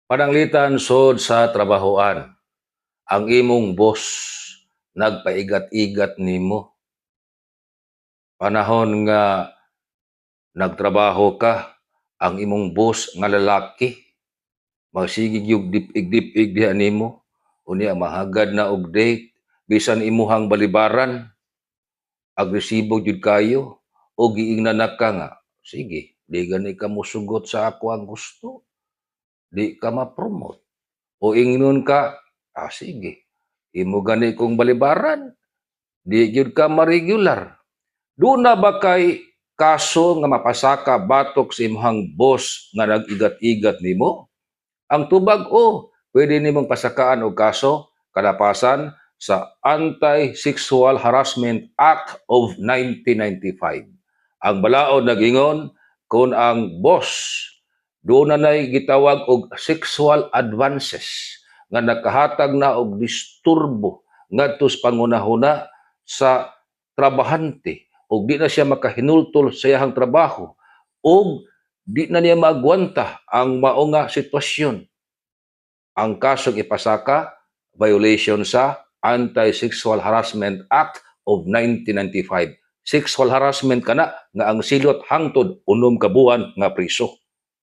Pananglitan sod sa trabahoan, ang imong boss nagpaigat-igat nimo. Panahon nga nagtrabaho ka, ang imong boss nga lalaki, magsigig yung dipig-dipig diha nimo, unya mahagad na og date, bisan imuhang balibaran, agresibo jud kayo, o giingnan na ka nga, sige, di gani ka musugot sa ako ang gusto, di ka ma-promote. O ingnon ka, sige, imo gani kong balibaran, di gyud ka ma-regular. Doon na ba kay kaso nga mapasaka batok sa imong boss nga nag-igat-igat nimo? Ang tubag, pwede nimong pasakaan og kaso kalapasan sa Anti-Sexual Harassment Act of 1995. Ang balaod nagingon kung ang boss doon na nay gitawag og sexual advances nga nakahatag na og disturbo ngadto sa pangunahuna sa trabahante og di na siya makahinultol sa iyang trabaho og di na niya maagwanta ang mao nga sitwasyon. Ang kasong ipasaka, violation sa Anti-Sexual Harassment Act of 1995. Sexual harassment kana nga ang silot hangtod 6 ka buwan nga priso.